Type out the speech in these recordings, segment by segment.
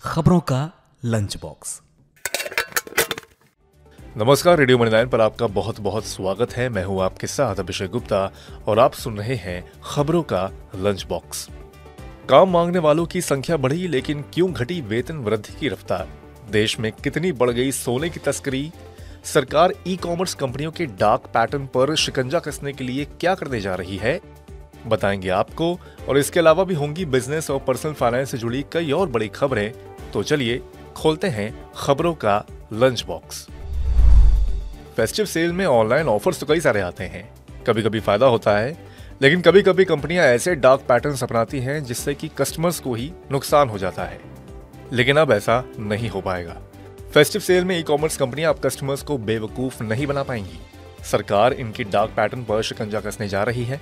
खबरों का lunch box. नमस्कार, रेडियो मनी 9 पर आपका बहुत बहुत स्वागत है। मैं हूं आपके साथ अभिषेक गुप्ता और आप सुन रहे हैं खबरों का लंच बॉक्स। काम मांगने वालों की संख्या बढ़ी, लेकिन क्यों घटी वेतन वृद्धि की रफ्तार? देश में कितनी बढ़ गई सोने की तस्करी? सरकार ई कॉमर्स कंपनियों के डार्क पैटर्न पर शिकंजा कसने के लिए क्या करने जा रही है, बताएंगे आपको। और इसके अलावा भी होंगी बिजनेस और पर्सनल फाइनेंस से जुड़ी कई और बड़ी खबरें। तो चलिए खोलते हैं खबरों का लंच बॉक्स। फेस्टिव सेल में ऑनलाइन ऑफर्स तो कई सारे आते हैं। कभी कभी फायदा होता है, लेकिन कभी कभी कंपनियां ऐसे डार्क पैटर्न्स अपनाती हैं जिससे कि कस्टमर्स को ही नुकसान हो जाता है। लेकिन अब ऐसा नहीं हो पाएगा। फेस्टिव सेल में ई कॉमर्स कंपनियां अब कस्टमर्स को बेवकूफ नहीं बना पाएंगी। सरकार इनकी डार्क पैटर्न पर शिकंजा कसने जा रही है।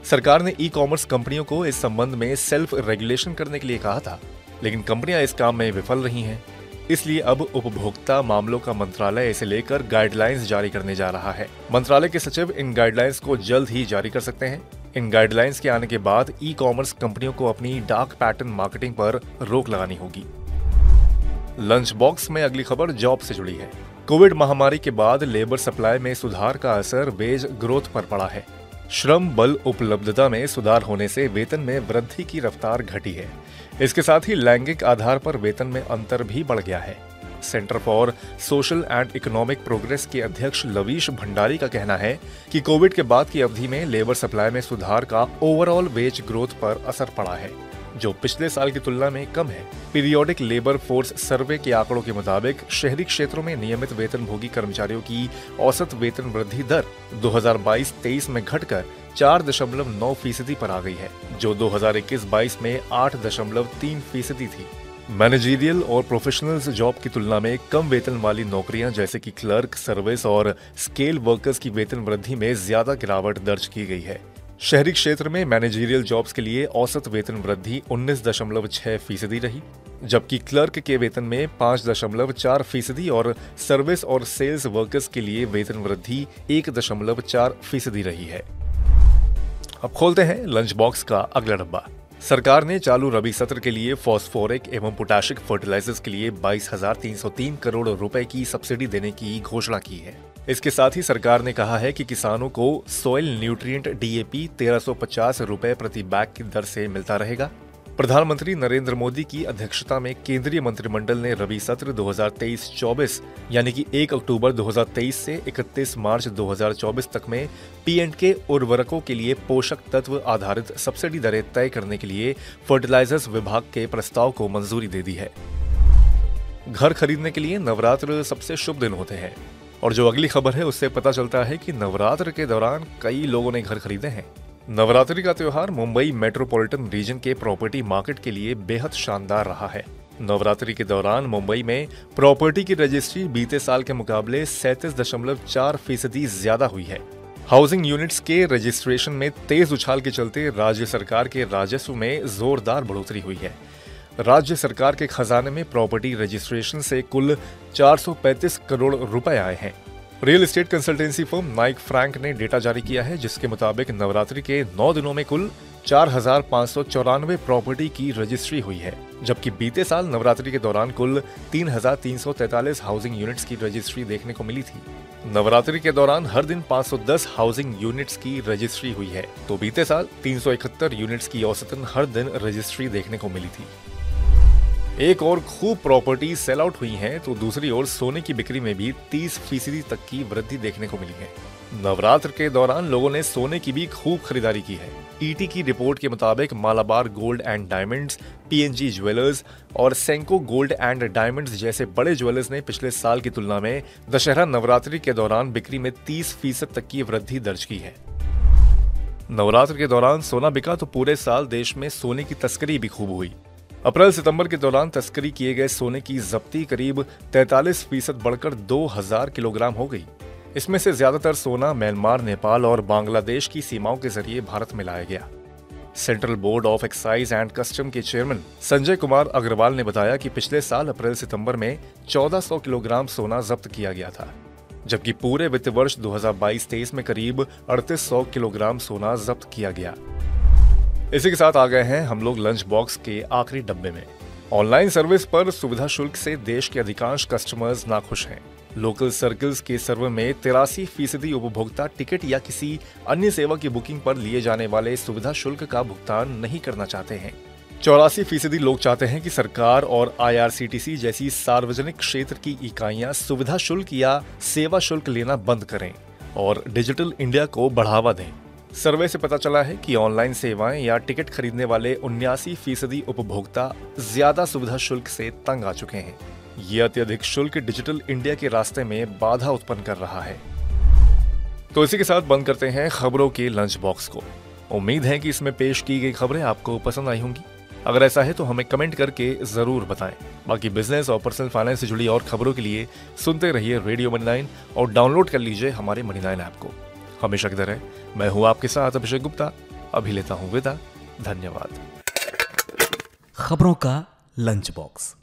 सरकार ने ई कॉमर्स कंपनियों को इस संबंध में सेल्फ रेगुलेशन करने के लिए कहा था, लेकिन कंपनियां इस काम में विफल रही हैं। इसलिए अब उपभोक्ता मामलों का मंत्रालय इसे लेकर गाइडलाइंस जारी करने जा रहा है। मंत्रालय के सचिव इन गाइडलाइंस को जल्द ही जारी कर सकते हैं। इन गाइडलाइंस के आने के बाद ई कॉमर्स कंपनियों को अपनी डार्क पैटर्न मार्केटिंग पर रोक लगानी होगी। लंच बॉक्स में अगली खबर जॉब से जुड़ी है। कोविड महामारी के बाद लेबर सप्लाई में सुधार का असर वेज ग्रोथ पर पड़ा है। श्रम बल उपलब्धता में सुधार होने से वेतन में वृद्धि की रफ्तार घटी है। इसके साथ ही लैंगिक आधार पर वेतन में अंतर भी बढ़ गया है। Centre for social and economic progress के अध्यक्ष लवीश भंडारी का कहना है कि कोविड के बाद की अवधि में लेबर सप्लाई में सुधार का ओवरऑल वेज ग्रोथ पर असर पड़ा है, जो पिछले साल की तुलना में कम है। पीरियोडिक लेबर फोर्स सर्वे के आंकड़ों के मुताबिक शहरी क्षेत्रों में नियमित वेतनभोगी कर्मचारियों की औसत वेतन वृद्धि दर 2022-23 में घटकर 4.9% पर आ गई है, जो 2021-22 में 8.3% थी। मैनेजरियल और प्रोफेशनल्स जॉब की तुलना में कम वेतन वाली नौकरियां जैसे कि क्लर्क, सर्विस और स्केल वर्कर्स की वेतन वृद्धि में ज्यादा गिरावट दर्ज की गई है। शहरी क्षेत्र में मैनेजरियल जॉब्स के लिए औसत वेतन वृद्धि 19.6% रही, जबकि क्लर्क के वेतन में 5.4% और सर्विस और सेल्स वर्कर्स के लिए वेतन वृद्धि 1.4% रही है। अब खोलते हैं लंच बॉक्स का अगला डब्बा। सरकार ने चालू रबी सत्र के लिए फॉस्फोरिक एवं पोटाशिक फर्टिलाइजर्स के लिए 22,303 करोड़ रुपए की सब्सिडी देने की घोषणा की है। इसके साथ ही सरकार ने कहा है कि किसानों को सॉइल न्यूट्रिएंट डीएपी 1350 रुपए प्रति बैग की दर से मिलता रहेगा। प्रधानमंत्री नरेंद्र मोदी की अध्यक्षता में केंद्रीय मंत्रिमंडल ने रबी सत्र 2023-24 यानी कि 1 अक्टूबर 2023 से 31 मार्च 2024 तक में पीएंडके उर्वरकों के लिए पोषक तत्व आधारित सब्सिडी दरें तय करने के लिए फर्टिलाइजर्स विभाग के प्रस्ताव को मंजूरी दे दी है। घर खरीदने के लिए नवरात्र सबसे शुभ दिन होते हैं, और जो अगली खबर है उससे पता चलता है कि नवरात्र के दौरान कई लोगों ने घर खरीदे हैं। नवरात्रि का त्योहार मुंबई मेट्रोपॉलिटन रीजन के प्रॉपर्टी मार्केट के लिए बेहद शानदार रहा है। नवरात्रि के दौरान मुंबई में प्रॉपर्टी की रजिस्ट्री बीते साल के मुकाबले 37.4% ज्यादा हुई है। हाउसिंग यूनिट्स के रजिस्ट्रेशन में तेज उछाल के चलते राज्य सरकार के राजस्व में जोरदार बढ़ोतरी हुई है। राज्य सरकार के खजाने में प्रॉपर्टी रजिस्ट्रेशन से कुल 435 करोड़ रुपए आए हैं। Real estate consultancy firm Naik Frank ने डेटा जारी किया है, जिसके मुताबिक नवरात्रि के 9 दिनों में कुल 4,594 प्रॉपर्टी की रजिस्ट्री हुई है, जबकि बीते साल नवरात्रि के दौरान कुल 3,343 हाउसिंग यूनिट्स की रजिस्ट्री देखने को मिली थी। नवरात्रि के दौरान हर दिन 510 हाउसिंग यूनिट्स की रजिस्ट्री हुई है, तो बीते साल 371 यूनिट्स की औसतन हर दिन रजिस्ट्री देखने को मिली थी। एक और खूब प्रॉपर्टी सेल आउट हुई हैं, तो दूसरी ओर सोने की बिक्री में भी 30% तक की वृद्धि देखने को मिली है। नवरात्र के दौरान लोगों ने सोने की भी खूब खरीदारी की है। ईटी की रिपोर्ट के मुताबिक Malabar gold and diamonds, PNG jewellers और सेंको गोल्ड एंड डायमंड्स जैसे बड़े ज्वेलर्स ने पिछले साल की तुलना में दशहरा नवरात्रि के दौरान बिक्री में 30% तक की वृद्धि दर्ज की है। नवरात्र के दौरान सोना बिका तो पूरे साल देश में सोने की तस्करी भी खूब हुई। अप्रैल सितंबर के दौरान तस्करी किए गए सोने की जब्ती करीब 43% बढ़कर 2000 किलोग्राम हो गई। इसमें से ज्यादातर सोना म्यांमार, नेपाल और बांग्लादेश की सीमाओं के जरिए भारत में लाया गया। Central board of excise and custom के चेयरमैन संजय कुमार अग्रवाल ने बताया कि पिछले साल अप्रैल सितंबर में 1400 किलोग्राम सोना जब्त किया गया था, जबकि पूरे वित्त वर्ष 2022-23 में करीब 3800 किलोग्राम सोना जब्त किया गया। इसी के साथ आ गए हैं हम लोग लंच बॉक्स के आखिरी डब्बे में, ऑनलाइन सर्विस पर सुविधा शुल्क से देश के अधिकांश कस्टमर्स नाखुश हैं। लोकल सर्कल्स के सर्वे में 83% उपभोक्ता टिकट या किसी अन्य सेवा की बुकिंग पर लिए जाने वाले सुविधा शुल्क का भुगतान नहीं करना चाहते हैं। 84% लोग चाहते हैं कि सरकार और IRCTC जैसी सार्वजनिक क्षेत्र की इकाइयां सुविधा शुल्क या सेवा शुल्क लेना बंद करें और डिजिटल इंडिया को बढ़ावा दें। सर्वे से पता चला है कि ऑनलाइन सेवाएं या टिकट खरीदने वाले 79% उपभोक्ता ज्यादा सुविधा शुल्क से तंग आ चुके हैं। ये अत्यधिक शुल्क डिजिटल इंडिया के रास्ते में बाधा उत्पन्न कर रहा है। तो इसी के साथ बंद करते हैं खबरों के लंच बॉक्स को। उम्मीद है कि इसमें पेश की गई खबरें आपको पसंद आई होंगी। अगर ऐसा है तो हमें कमेंट करके जरूर बताएं। बाकी बिजनेस और पर्सनल फाइनेंस से जुड़ी और खबरों के लिए सुनते रहिए रेडियो मनी 9 और डाउनलोड कर लीजिए हमारे मनी 9 ऐप को। हमेशा की तरह मैं हूं आपके साथ अभिषेक गुप्ता। अभी लेता हूं विदा। धन्यवाद। खबरों का लंच बॉक्स।